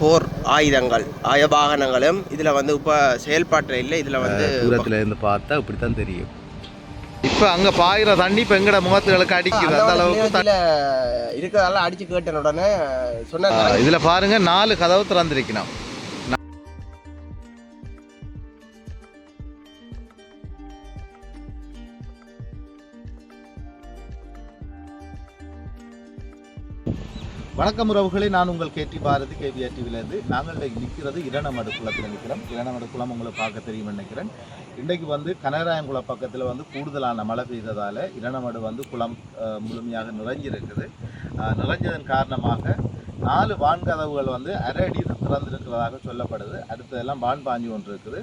போர் ஆயுதங்கள் ஆயவாகனங்களும் இதில் வந்து இப்போ செயல்பாட்டில் இல்லை. இதில் வந்து தூரத்தில் இருந்து பார்த்தா இப்படி தான் தெரியும். இப்போ அங்கே பாயிற தண்ணி இப்போ எங்கட முகத்துகளுக்கு அடிக்குது. அந்த அளவுக்கு இருக்கிறதெல்லாம் அடித்து கேட்டேன் உடனே சொன்ன. இதில் பாருங்கள் 4 கதவு திறந்திருக்கணும். வணக்கம் உறவுகளை, நான் உங்கள் கேடி பாரதி கேவிஆர் டிவிலேருந்து. நாங்கள் நிற்கிறது இரணமடு குளத்தில் நிற்கிறோம். இரணமடு குளம் உங்களை பார்க்க தெரியும் நினைக்கிறேன். இன்றைக்கு வந்து கனகராயங்குளம் பக்கத்தில் வந்து கூடுதலான மழை பெய்ததால் இரணமடு வந்து குளம் முழுமையாக நிறைஞ்சிருக்குது. நிறைஞ்சதன் காரணமாக 4 வான்கதவுகள் வந்து அரை அடி திறந்திருக்கிறதாக சொல்லப்படுது. அடுத்ததெல்லாம் வான் பாஞ்சு கொண்டு இருக்குது.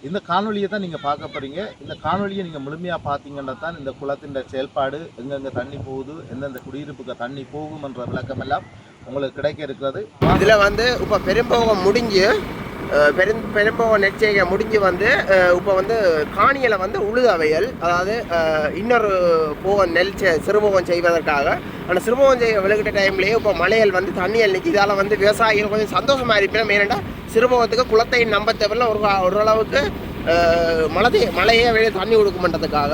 இந்த காணொலியை தான் நீங்கள் பார்க்க போகிறீங்க. இந்த காணொலியை நீங்கள் முழுமையாக பார்த்தீங்கன்னா தான் இந்த குளத்தின் செயல்பாடு, எங்கெங்கே தண்ணி போகுது, எந்தெந்த குடியிருப்புக்கு தண்ணி போகும்ன்ற விளக்கமெல்லாம் உங்களுக்கு கிடைக்க இருக்கிறது. இதில் வந்து இப்போ பெரும்போகம் முடிஞ்சு பெரும்போகம் நெற்செய்கை முடிஞ்சு வந்து இப்போ வந்து காணியில் வந்து உழுதவையல், அதாவது இன்னொரு போகம் சிறுபோகம் செய்வதற்காக அந்த சிறுபோகம் செய்ய விழுகிட்ட டைம்லேயே இப்போ மலையல் வந்து தண்ணியல் நிற்கி. இதால் வந்து விவசாயிகள் கொஞ்சம் சந்தோஷமாக இருப்பேன். ஏனெண்டா சிறுபோகத்துக்கு குளத்தை நம்ப தேவையில்ல, ஓரளவுக்கு மழையே வெளியே தண்ணி கொடுக்குமன்றதுக்காக.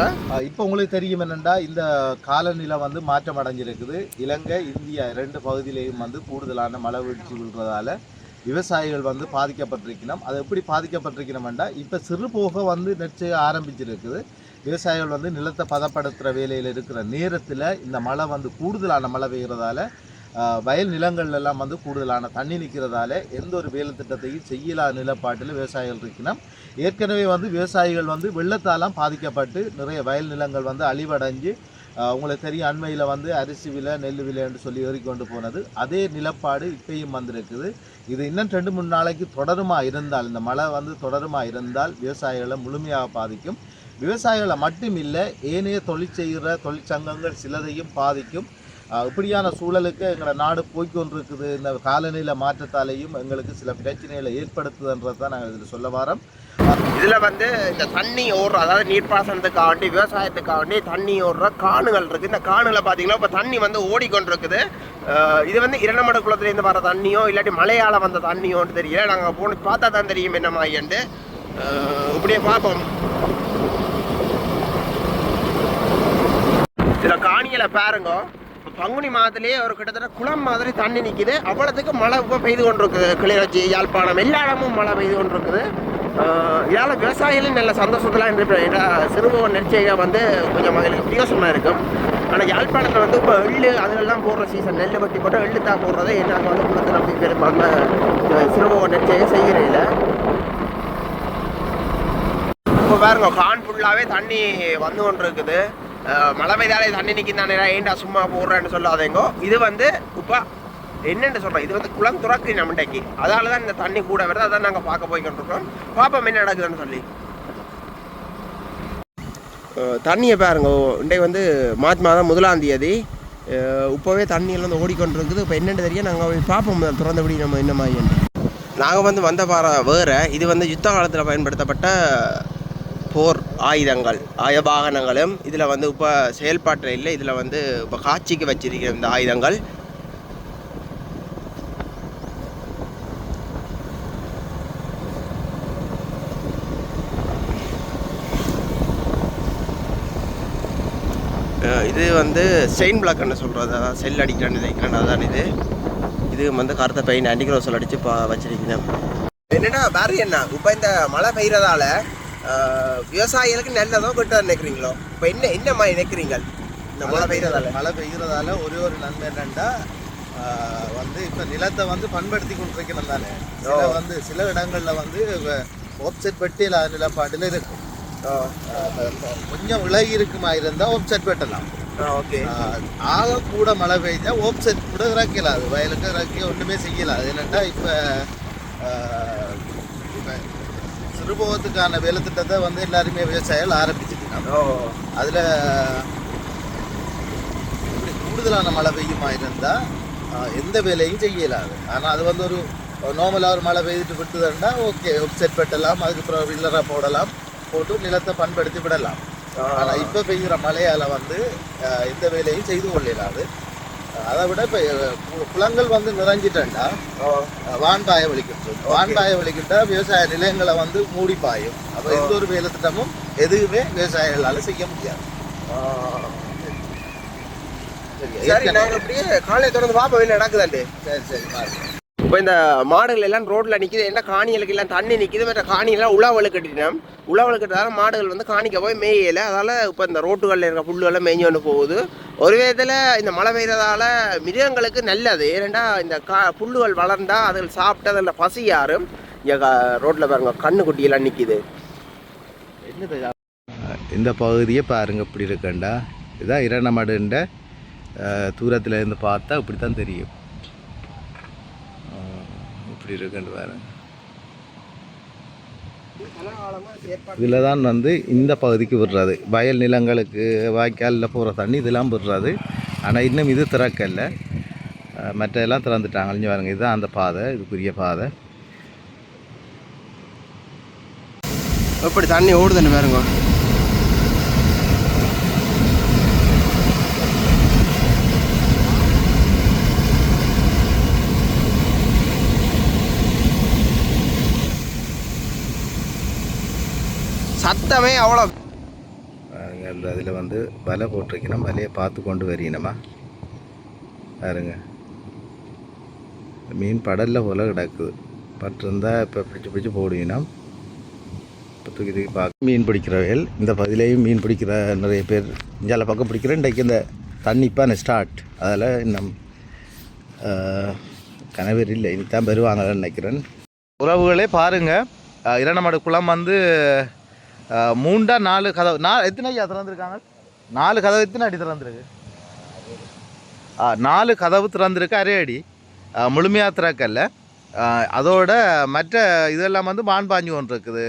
இப்போ உங்களுக்கு தெரியும் என்னென்னா, இந்த காலநிலை வந்து மாற்றம் அடைஞ்சிருக்குது. இலங்கை இந்தியா 2 பகுதியிலையும் வந்து கூடுதலான மழை வீழ்ச்சி விழுறதால விவசாயிகள் வந்து பாதிக்கப்பட்டிருக்கணும். அது எப்படி பாதிக்கப்பட்டிருக்கணும்னா, இப்போ சிறுபோக வந்து நெற்செய்ய ஆரம்பிச்சிருக்குது. விவசாயிகள் வந்து நிலத்தை பதப்படுத்துகிற வேலையில் இருக்கிற நேரத்தில் இந்த மழை வந்து கூடுதலான மழை பெய்கிறதால வயல் நிலங்கள்லாம் வந்து கூடுதலான தண்ணி நிற்கிறதால எந்த ஒரு வேலை திட்டத்தையும் செய்யலாத நிலப்பாட்டில் விவசாயிகள் இருக்கணும். ஏற்கனவே வந்து விவசாயிகள் வந்து வெள்ளத்தாலாம் பாதிக்கப்பட்டு நிறைய வயல் நிலங்கள் வந்து அழிவடைஞ்சு, உங்களுக்கு தெரியும் அண்மையில் வந்து அரிசி விலை நெல் விலை என்று சொல்லி ஏறிக்கொண்டு போனது. அதே நிலப்பாடு இப்பயும் வந்திருக்குது. இது இன்னும் 2-3 நாளைக்கு தொடருமா இருந்தால், இந்த மழை வந்து தொடருமா இருந்தால் விவசாயிகளை முழுமையாக பாதிக்கும். விவசாயிகளை மட்டும் இல்லை, ஏனைய செய்கிற தொழிற்சங்கங்கள் சிலதையும் பாதிக்கும். இப்படியான சூழலுக்கு எங்களோட நாடு போய்கொண்டிருக்குது. இந்த காலநிலை மாற்றத்தாலேயும் எங்களுக்கு சில பிரச்சனைகளை ஏற்படுத்துதுன்றது தான் நாங்கள் இதில் சொல்ல வரோம். இதில் வந்து இந்த தண்ணி ஓடுற, அதாவது நீர்ப்பாசனத்துக்காண்டி விவசாயத்துக்காண்டி தண்ணி ஓடுற காணுகள் இருக்குது. இந்த காணுகளை பார்த்தீங்கன்னா இப்போ தண்ணி வந்து ஓடிக்கொண்டிருக்குது. இது வந்து இரணமடு குளத்துலேருந்து வர தண்ணியோ இல்லாட்டி மழையால் வந்த தண்ணியோன்னு தெரியல. நாங்கள் போன பார்த்தா தான் தெரியும் என்ன மாதிரின்ட்டு. இப்படியே பார்ப்போம். இதில் காணிகளை பாருங்க, பங்குனி மாதத்துலேயே ஒரு கிட்டத்தட்ட குளம் மாதிரி தண்ணி நிற்கிது. அவ்வளோத்துக்கு மழை இப்போ பெய்து கொண்டிருக்குது. கிளிநொச்சி, யாழ்ப்பாணம் எல்லா இடமும் மழை பெய்து கொண்டிருக்குது. இதால் விவசாயிகளும் நல்ல சந்தோஷத்தில் இருப்பேன். ஏன்னா சிறுபோக நெற்செய்கை வந்து கொஞ்சம் மகளுக்கு பிரயோசனமாக இருக்கும். ஆனால் யாழ்ப்பாணத்தில் வந்து இப்போ எள்ளு அதெல்லாம் போடுற சீசன், நெல் வட்டி போட்டால் எள்ளு தான் போடுறது. நாங்கள் வந்து குளத்தில் அப்படி பெரும்பாலும் சிறுபோக நெற்செய்கை செய்கிறதில்ல. இப்போ பாருங்க, கான் ஃபுல்லாகவே தண்ணி வந்து கொண்டு இருக்குது. மழை பெய்தாலே தண்ணி நிற்கிந்தானே, ஏண்டா சும்மா போடுறேன்னு சொல்லாதேங்கோ. இது வந்து இப்போ என்னென்னு சொல்கிறோம், இது வந்து குளம் துறக்கு நம்மண்டைக்கு, அதால தான் இந்த தண்ணி கூட வருது. அதான் நாங்கள் பார்க்க போய்கிட்டுருக்கோம். பார்ப்போம் என்ன நடக்குதுன்னு சொல்லி. தண்ணியை பாருங்க, இன்றைக்கு வந்து மார்ச் மாதம் 1ஆம் தேதி. இப்போவே தண்ணியெல்லாம் வந்து ஓடிக்கொண்டிருக்குது. இப்போ என்னென்னு தெரியும், நாங்கள் போய் பார்ப்போம் திறந்தபடி நம்ம என்ன மாதிரி. நாங்கள் வந்து வந்த வேறு இது வந்து யுத்த காலத்தில் பயன்படுத்தப்பட்ட போர் ஆயுதங்கள் ஆயவாகனங்களும் இதில் வந்து இப்போ செயல்பாட்டில் இல்லை. இதில் வந்து இப்போ காட்சிக்கு வச்சிருக்கிற இந்த ஆயுதங்கள். இது வந்து செயின் பிளாக்னு சொல்கிறது, அதாவது செல் அடிக்கிறான்னு அதான் இது வந்து கருத்தை பெயின் ஆன்டிக்ரோசல் அடித்து வச்சிருக்கேன். என்னென்னா வேறு என்ன, இப்போ இந்த மழை பெய்கிறதால விவசாயிகளுக்கு நல்லதோ கெட்டதோ நினைக்கிறீங்களோ? இப்போ என்ன மாதிரி நினைக்கிறீங்க? இந்த மழை பெய்கிறதால ஒரே ஒரு நன்மை என்னென்னா, வந்து இப்போ நிலத்தை வந்து பண்படுத்தி கொண்டிருக்கணும் தானே. வந்து சில இடங்களில் வந்து ஆப்செட் பெட்டியில் நிலப்பாட்டில் இருக்கும். கொஞ்சம் விலகி இருக்குமா இருந்தால் ஆப்செட் வெட்டலாம். ஓகே. ஆக கூட மழை பெய்ஞ்சா ஆப்செட் கூட இறக்கலாம். அது வயலுக்கு இறக்கி ஒன்றுமே செய்யலாம். அது என்னென்னா இப்போ சிறுபோகத்துக்கான வேலை திட்டத்தை வந்து எல்லாருமே விவசாயிகள் ஆரம்பிச்சுட்டாங்க. அதில் கூடுதலான மழை பெய்யுமா இருந்தால் எந்த வேலையும் செய்யலாது. ஆனால் அது வந்து ஒரு நார்மலாக ஒரு மழை பெய்துட்டு விட்டுதுன்னா ஓகே, ஆப்செட் வெட்டலாம், அதுக்கப்புறம் வில்லராக போடலாம், போட்டு நிலத்தை பண்படுத்தி விடலாம். ஆனால் இப்போ பெய்கிற மழையால் வந்து எந்த வேலையும் செய்து கொள்ளலாது. அதை விட இப்போ குளங்கள் வந்து நிறைஞ்சிட்டா வான்பாய வலிக்கிட்டு வான்பாய வலிக்கிட்டா விவசாய நிலையங்களை வந்து மூடி பாயும். அப்போ எந்த ஒரு வேலை திட்டமும் எதுவுமே விவசாயிகளால் செய்ய முடியாது. சரி, நாங்கள் அப்படியே காலையை தொடர்ந்து பாப்பா வெளியில் நடக்குதாண்டு. சரி சரி பாருங்க. இப்போ இந்த மாடுகள் எல்லாம் ரோட்டில் நிற்கிது, என்ன காணிகளுக்கு எல்லாம் தண்ணி நிற்கிது, மற்ற காணியெல்லாம் உழவலு கட்டிட்டோம். உழவலு கட்டுறதால மாடுகள் வந்து காணிக்க போய் மேயலை. அதால் இப்போ இந்த ரோட்டுகளில் இருக்க புல்லுகள்லாம் மேய்ஞ்சு கொண்டு போகுது. ஒரு விதத்தில் இந்த மழை பெய்கிறதால மிருகங்களுக்கு நல்லது. ஏன்னா இந்த புல்லுகள் வளர்ந்தால் அதில் சாப்பிட்டு அதில் பசி யாரும். இங்கே ரோட்டில் பாருங்க கண்ணுக்குட்டியெல்லாம் நிற்கிது. இந்த பகுதியை பாருங்க இப்படி இருக்கண்டா. இதுதான் இரணமடுன்ற தூரத்தில் இருந்து பார்த்தா இப்படி தான் தெரியும். இப்படி இருக்குன்னு பாருங்க. இதில் தான் வந்து இந்த பகுதிக்கு விடுறது, வயல் நிலங்களுக்கு வாய்க்காலில் போகிற தண்ணி இதெல்லாம் விடுறது. ஆனால் இன்னும் இது திறக்கல, மற்றெல்லாம் திறந்துட்டாங்க. அழிஞ்சு பாருங்க, இதுதான் அந்த பாதை, இதுக்குரிய பாதை. எப்படி தண்ணி ஓடுதுன்னு பாருங்க. சத்தமே அவ்வளோ. அதில் வந்து வலை போட்டிருக்கணும், வலையை பார்த்து கொண்டு வரீனமா பாருங்க. மீன் படலில் போல் கிடக்குது. பட்டிருந்தால் இப்போ பிடிச்சி பிடிச்சி போடுவீங்கன்னா இப்போ தூக்கி தூக்கி பார்க்க. மீன் பிடிக்கிறவர்கள் இந்த பகுதியிலையும் மீன் பிடிக்கிற நிறைய பேர் இஞ்சால பக்கம் பிடிக்கிறேன். இன்றைக்கு இந்த தண்ணிப்பான ஸ்டார்ட், அதில் இன்னும் கனவேர் இல்லை, இனித்தான் வருவாங்கன்னு நினைக்கிறேன். உறவுகளே பாருங்கள், இரணமடு குளம் வந்து 3-4 கதவு, எத்தனை ஐயா திறந்துருக்காங்க? 4 கதவு. எத்தனை அடி திறந்துருக்கு? 4 கதவு திறந்துருக்கு. அரை அடி முழுமையாக திறக்கல. அதோட மற்ற இதெல்லாம் வந்து மான்பாஞ்சு ஒன்று இருக்குது.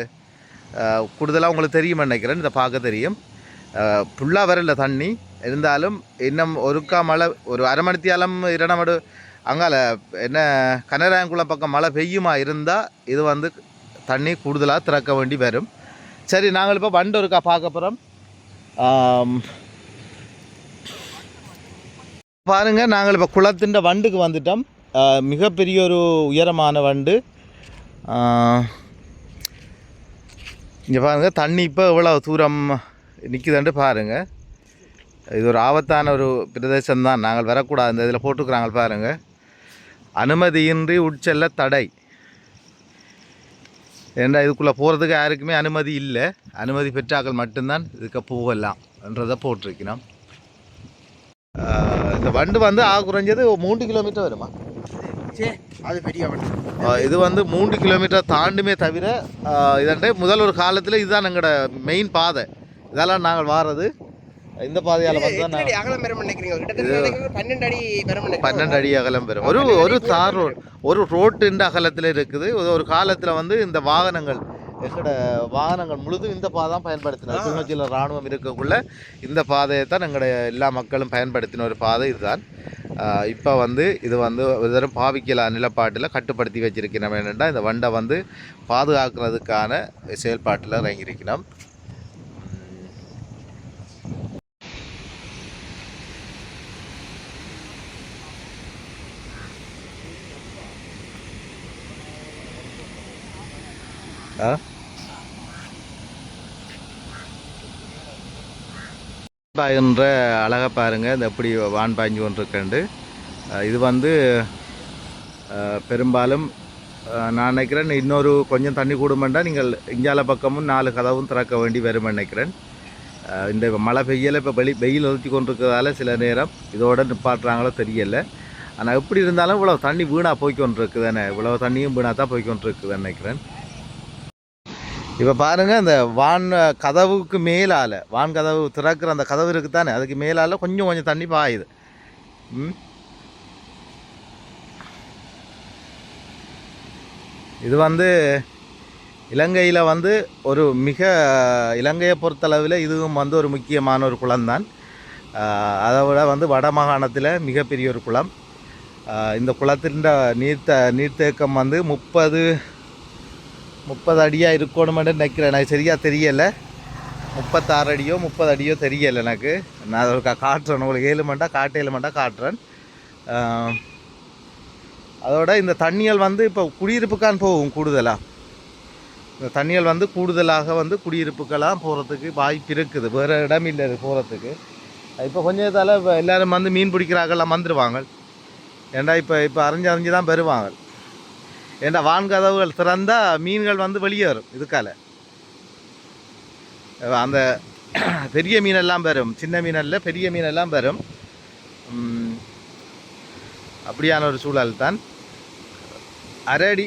கூடுதலாக உங்களுக்கு தெரியும் நினைக்கிறேன், இதை பார்க்க தெரியும். ஃபுல்லாக வரல தண்ணி இருந்தாலும் இன்னும் ஒருக்கா மழை ஒரு அரை மணித்தியாலம் இரணமடு அங்கால என்ன கனராயங்குளம் பக்கம் மழை பெய்யுமா இருந்தால் இது வந்து தண்ணி கூடுதலாக திறக்க வேண்டி வரும். சரி, நாங்கள் இப்போ வண்டு ஒருக்கா பார்க்க போகிறோம். பாருங்கள், நாங்கள் இப்போ குளத்தின் வண்டுக்கு வந்துட்டோம். மிகப்பெரிய ஒரு உயரமான வண்டு. இங்கே பாருங்கள், தண்ணி இப்போ எவ்வளோ தூரம் நிற்குதுன்ட்டு பாருங்கள். இது ஒரு ஆபத்தான ஒரு பிரதேசம்தான், நாங்கள் வரக்கூடாது. இந்த இதில் போட்டுக்கிறாங்க பாருங்கள், அனுமதியின்றி உட்செல்ல தடை. ஏன்னா இதுக்குள்ளே போகிறதுக்கு யாருக்குமே அனுமதி இல்லை, அனுமதி பெற்றாக்கள் மட்டும்தான் இதுக்கு போகலாம் என்றதை போட்டிருக்கணும். இந்த வண்டு வந்து குறைஞ்சது 3 கிலோமீட்டர் வருமா? அது பெரிய வண்டு. இது வந்து 3 கிலோமீட்டர் தாண்டுமே தவிர இதண்டே முதல் ஒரு காலத்தில் இதுதான் எங்களோட மெயின் பாதை. இதெல்லாம் நாங்கள் வாரது இந்த பாதையால் வந்து தான் 12 அடி அகலம் பெறும். ஒரு தார் ரோடு, ஒரு ரோட்டுன்ற அகலத்தில் இருக்குது. ஒரு காலத்தில் வந்து இந்த வாகனங்கள் எங்களோட வாகனங்கள் முழுதும் இந்த பாதை தான் பயன்படுத்தினார். கிளிநொச்சியில் இராணுவம் இருக்கக்குள்ள இந்த பாதையை தான் எங்களுடைய எல்லா மக்களும் பயன்படுத்தின ஒரு பாதை இதுதான். இப்போ வந்து இது வந்து ஒரு தரம் பாவிக்கலாம் நிலப்பாட்டில் கட்டுப்படுத்தி வச்சிருக்கணும். என்னென்னா இந்த வண்டை வந்து பாதுகாக்கிறதுக்கான செயல்பாட்டில் இறங்கியிருக்கணும். என்ற அழகை பாருங்கள், இந்த எப்படி வான் பாய்ஞ்சு கொண்டிருக்கண்டு. இது வந்து பெரும்பாலும் நான் நினைக்கிறேன் இன்னொரு கொஞ்சம் தண்ணி கூடுமெண்டா நீங்கள் இஞ்சால பக்கமும் 4 கதவும் திறக்க வேண்டி வரும் நினைக்கிறேன். இந்த மழை பெய்யலை, இப்போ வெயில் ஒதுக்கி கொண்டிருக்கிறதால சில நேரம் இதோட நிப்பாட்டுறாங்களோ தெரியலை. ஆனால் எப்படி இருந்தாலும் இவ்வளோ தண்ணி வீணாக போய்கொண்டிருக்குதானே, இவ்வளோ தண்ணியும் வீணாக தான் போய்கொண்டிருக்குதுன்னு நினைக்கிறேன். இப்போ பாருங்கள், இந்த வான் கதவுக்கு மேலால், வான் கதவு திறக்கிற அந்த கதவு இருக்குது தானே, அதுக்கு மேலால் கொஞ்சம் தண்ணி பாயுது. இது வந்து இலங்கையில் வந்து ஒரு இலங்கையை பொறுத்தளவில் இதுவும் வந்து ஒரு முக்கியமான ஒரு குளம்தான். அதை விட வந்து வடமாகாணத்தில் மிகப்பெரிய ஒரு குளம். இந்த குளத்தின் நீர்த்தேக்கம் வந்து 30 அடியாக இருக்கணுமென்று நினைக்கிறேன். எனக்கு சரியாக தெரியலை, 36 அடியோ 30 அடியோ தெரியலை எனக்கு. நான் ஒரு காட்டுறேன் உங்களுக்கு, 7 மண்டா காட்டுறேன். அதோட இந்த தண்ணிகள் வந்து இப்போ குடியிருப்புக்கான் போகும் கூடுதலாக. இந்த தண்ணிகள் வந்து கூடுதலாக வந்து குடியிருப்புக்கெல்லாம் போகிறதுக்கு வாய்ப்பு இருக்குது. வேறு இடம் இல்லை இது போகிறதுக்கு. இப்போ கொஞ்சத்தால் இப்போ எல்லோரும் வந்து மீன் பிடிக்கிறாங்கெல்லாம் வந்துடுவாங்க. ஏண்டா இப்போ அறிஞ்சு தான் பெறுவாங்க. ஏண்டா வான்கதவுகள் திறந்தால் மீன்கள் வந்து வெளியேறும். இதுக்கால அந்த பெரிய மீனெல்லாம் பெறும், சின்ன மீனல்ல பெரிய மீனெல்லாம் பெறும். அப்படியான ஒரு சூழல் தான். அரை அடி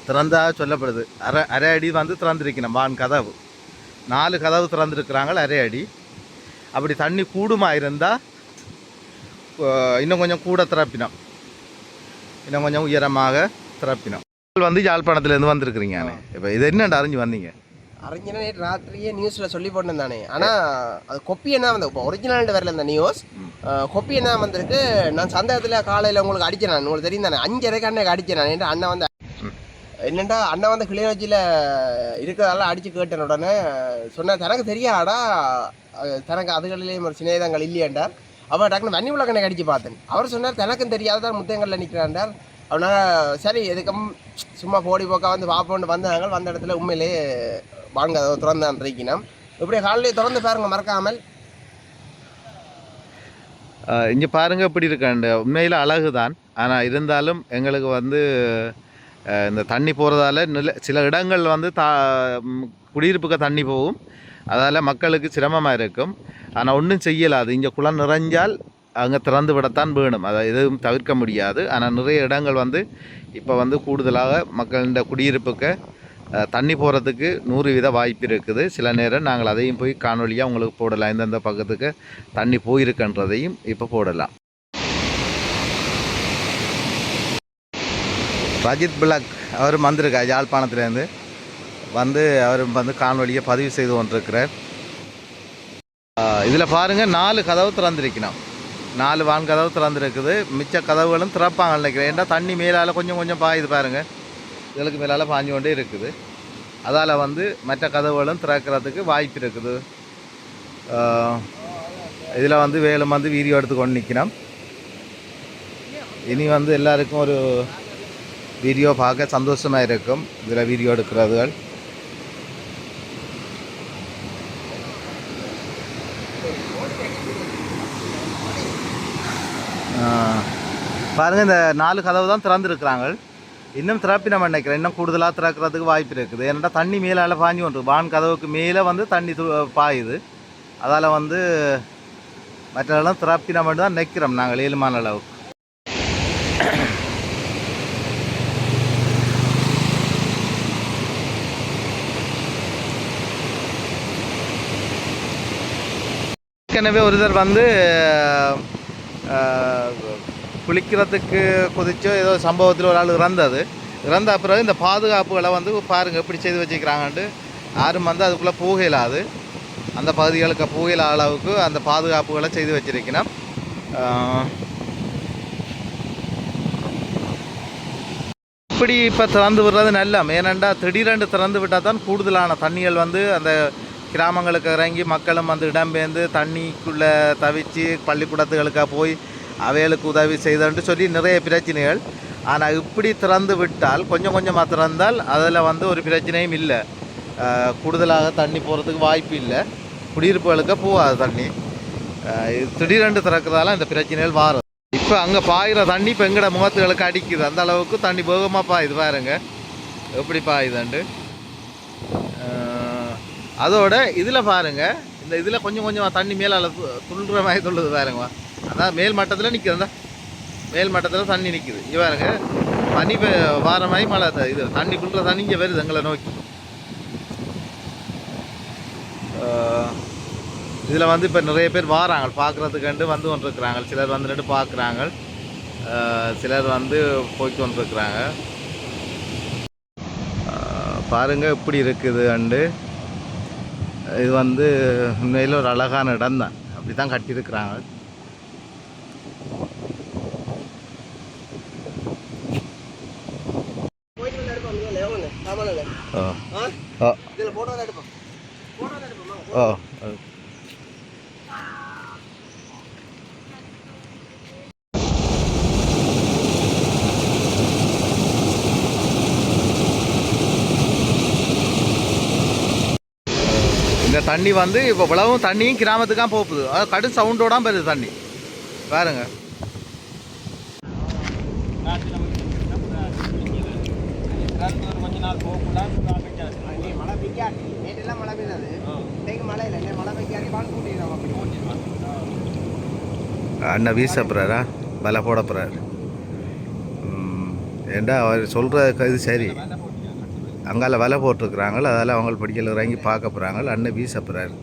திறந்ததாக சொல்லப்படுது. அரை அடி வந்து திறந்துருக்கணும் வான் கதவு. 4 கதவு திறந்துருக்குறாங்க, அரை அடி. அப்படி தண்ணி கூடுமா இருந்தால் இன்னும் கொஞ்சம் கூட திறப்பினோம், இன்னும் கொஞ்சம் உயரமாக திறப்பினோம். வந்து யாழ்ப்பாணத்துலேருந்து வந்திருக்கிறீங்க. இப்போ இது என்னென்ன அறிஞ்சு வந்தீங்க? அறிஞனா நேற்று ராத்திரியே நியூஸில் சொல்லி போட்டேன் தானே. ஆனால் அது கொப்பி என்ன வந்து இப்போ ஒரிஜினல்ட்டு வரல இந்த நியூஸ். கொப்பி என்ன வந்திருக்கு, நான் சந்தேகத்தில் காலையில் உங்களுக்கு அடித்தேன். நான் உங்களுக்கு தெரியும் தானே, 5:30 அண்ணன் அடித்தேன் நான். என்கிட்ட அண்ணன் வந்து என்னென்னா அண்ணன் வந்து கிளிநொச்சியில் இருக்கிறதெல்லாம் அடித்து கேட்டேன். உடனே சொன்னேன், தனக்கு தெரியாடா, தனக்கு அதுகளிலேயும் ஒரு சிநேதங்கள் இல்லையாண்டார். அவன் டக்குனு வன்னி உள்ள கணக்கு அடித்து பார்த்தேன். அவர் சொன்னார் தனக்கும் தெரியாதான் முத்தங்களில் நிற்கிறாண்டார். அவனால் சரி எதுக்கும் சும்மா போடி போக்கா வந்து பார்ப்போன்னு வந்தாங்க. வந்த இடத்துல உண்மையிலே வாங்க திறந்தான் இருக்கணும். இப்படியே காலையிலே திறந்து பாருங்க மறக்காமல். இங்கே பாருங்கள் எப்படி இருக்காண்டு. உண்மையில் அழகு தான். ஆனால் இருந்தாலும் எங்களுக்கு வந்து இந்த தண்ணி போகிறதால சில இடங்கள் வந்து குடியிருப்புக்கு தண்ணி போகும். அதால் மக்களுக்கு சிரமமாக இருக்கும். ஆனால் ஒன்றும் செய்யலாது. இங்கே குளம் நிறைஞ்சால் அங்கே திறந்து விடத்தான் வேணும். அதை எதுவும் தவிர்க்க முடியாது. ஆனால் நிறைய இடங்கள் வந்து இப்போ வந்து கூடுதலாக மக்களின் குடியிருப்புக்கு தண்ணி போகிறதுக்கு 100% வாய்ப்பு இருக்குது. சில நேரம் நாங்கள் அதையும் போய் காணொலியாக உங்களுக்கு போடலாம். எந்தெந்த பக்கத்துக்கு தண்ணி போயிருக்குன்றதையும் இப்போ போடலாம். ரஜித் பிளாக் அவர் வந்திருக்கா யாழ்ப்பாணத்துலேருந்து வந்து அவர் வந்து காணொலியை பதிவு செய்து கொண்டிருக்கிறார். இதில் பாருங்கள் 4 கதவு திறந்திருக்கணும். 4 வான் கதவு திறந்துருக்குது. மிச்ச கதவுகளும் திறப்பாங்க நினைக்கிறேன். ஏன்னா தண்ணி மேலால் கொஞ்சம் பாயுது பாருங்கள். இதற்கு மேலால் பாஞ்சு கொண்டே இருக்குது. அதால் வந்து மற்ற கதவுகளும் திறக்கிறதுக்கு வாய்ப்பு இருக்குது. இதில் வந்து வேலும் வந்து வீடியோ எடுத்து கொண்டு நிற்கணும். இனி வந்து எல்லாருக்கும் ஒரு வீடியோ பார்க்க சந்தோஷமாக இருக்கும். இதில் வீடியோ எடுக்கிறதுகள் பாருங்கள். இந்த 4 கதவு தான் திறந்துருக்குறாங்க. இன்னும் திறப்பி நம்ம நினைக்கிறேன். இன்னும் கூடுதலாக திறக்கிறதுக்கு வாய்ப்பு இருக்குது. ஏன்னா தண்ணி மேலால் பாஞ்சு கொண்டு வான் கதவுக்கு மேலே வந்து தண்ணி பாயுது. அதால் வந்து மற்றெல்லாம் திறப்பி நம்ம தான் நிற்கிறோம் நாங்கள் ஏழுமான அளவுக்கு. ஏற்கனவே ஒருத்தர் வந்து குளிக்கிறதுக்கு குதிச்சோ ஏதோ சம்பவத்தில் ஒரு ஆள் இறந்த பிறகு இந்த பாதுகாப்புகளை வந்து பாருங்கள் எப்படி செய்து வச்சுக்கிறாங்கன்ட்டு. யாரும் வந்து அதுக்குள்ளே போகலாது. அந்த பகுதிகளுக்கு போகல அளவுக்கு அந்த பாதுகாப்புகளை செய்து வச்சிருக்கணும். இப்படி இப்போ திறந்து விடுறது நல்ல. ஏனெண்டா திடீரென்று திறந்து விட்டால் தான் கூடுதலான தண்ணிகள் வந்து அந்த கிராமங்களுக்கு இறங்கி மக்களும் வந்து இடம்பெயர்ந்து தண்ணிக்குள்ளே தவிச்சு பள்ளிக்கூடத்துகளுக்காக போய் அவைகளுக்கு உதவி செய்தன்ட்டு சொல்லி நிறைய பிரச்சனைகள். ஆனால் இப்படி திறந்து விட்டால் கொஞ்சமாக திறந்தால் அதில் வந்து ஒரு பிரச்சனையும் இல்லை. கூடுதலாக தண்ணி போகிறதுக்கு வாய்ப்பு இல்லை. குடியிருப்புகளுக்கு போகாது தண்ணி. திடீரென்று திறக்கிறதால இந்த பிரச்சனைகள் மாறும். இப்போ அங்கே பாயிற தண்ணி இப்போ எங்கட முகத்துகளுக்கு அடிக்குது. அந்த அளவுக்கு தண்ணி வேகமாக பாயுது பாருங்க எப்படி பாயுதுண்டு. அதோட இதில் பாருங்கள், இந்த இதில் கொஞ்சம் தண்ணி மேலே துள்ளுற மாதிரி துள்ளுது பாருங்க. அதான் மேல் மட்டத்தில் நிற்குது. மேல் மட்டத்தில் தண்ணி நிற்குது. இங்கே பாருங்க பனி வார மாதிரி மழை. இது தண்ணி குள்ளுற தண்ணி இங்கே வருது எங்களை நோக்கி. இதில் வந்து இப்போ நிறைய பேர் வாராங்க பார்க்குறதுக்கண்டு வந்து கொண்டிருக்கிறாங்க. சிலர் வந்துட்டு பார்க்குறாங்க, சிலர் வந்து போய்ட்டு கொண்டிருக்கிறாங்க. பாருங்கள் இப்படி இருக்குது அண்டு. இது வந்து உண்மையில் ஒரு அழகான இடம் தான். அப்படி தான் கட்டியிருக்கிறாங்க. ஓ இதில் தண்ணி வந்து இப்போ இவ்வளவும் தண்ணியும் கிராமத்துக்காக போகுது. அது கடும் சவுண்டோட வருது தண்ணி பாருங்க. கொஞ்ச நாள் போகக்கூடாது. மழை பெய்யாது, நேற்றெல்லாம் மழை பெய்யாது, இன்னைக்கு மழை இல்லை, மழை பெய்யாது பால் கூட்டிடுறோம். அப்படி அண்ணன் வீசப்படுறாரா வலை போட போகிறாரு. ஏண்டா அவர் சொல்கிற இது சரி, அங்கால வலை போட்டிருக்குறாங்கள, அதெல்லாம் அவங்க படிக்கல இறங்கி பார்க்க போகிறாங்க. அண்ணன் வீசப்படுறாரு,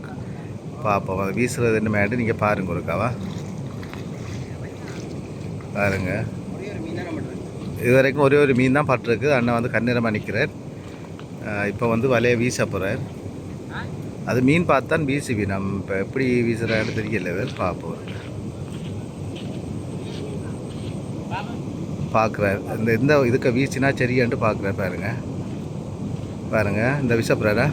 பார்ப்போம் அது வீசுறது என்ன மேட்டு நீங்கள் பாருங்க ஒருக்காவா பாருங்க. இது வரைக்கும் ஒரே ஒரு மீன் தான் பட்டிருக்கு. அண்ணன் வந்து கண்ணீரமாக நிற்கிறார். இப்போ வந்து வலையை வீச போகிறார். அது மீன் பார்த்து தான் வீசுவி, நம்ம இப்போ எப்படி வீசுகிறான்னு தெரியல, பார்ப்போம். பார்க்குறாரு இந்த இதுக்கு வீசினா சரியான்ட்டு பார்க்குறாரு. பாருங்க பாருங்க இந்த வீசப்படுறாரா.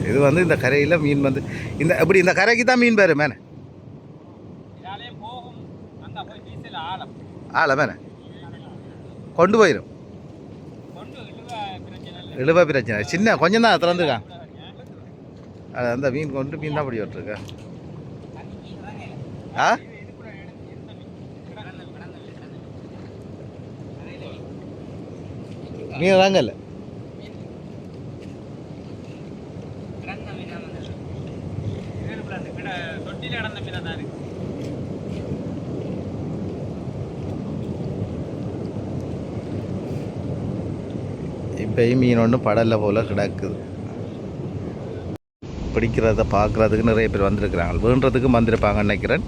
இது வந்து இந்த கரையில் மீன் வந்து இந்த எப்படி இந்த கரைக்கு தான் மீன் பேர் மேனே ஆள மேனே கொண்டு போயிடும். இழுவ பிரச்சனை சின்ன கொஞ்சம் தான் திறந்துருக்கான். அது அந்த மீன் கொண்டு மீன் தான் படி விட்டுருக்கேன். ஆ மீன் தாங்கல்ல. இப்பயும் மீன் ஒன்றும் படலை போல் கிடக்குது. பிடிக்கிறத பார்க்குறதுக்கு நிறைய பேர் வந்திருக்கிறாங்க, வேண்டுறதுக்கும் வந்திருப்பாங்கன்னு நினைக்கிறேன்.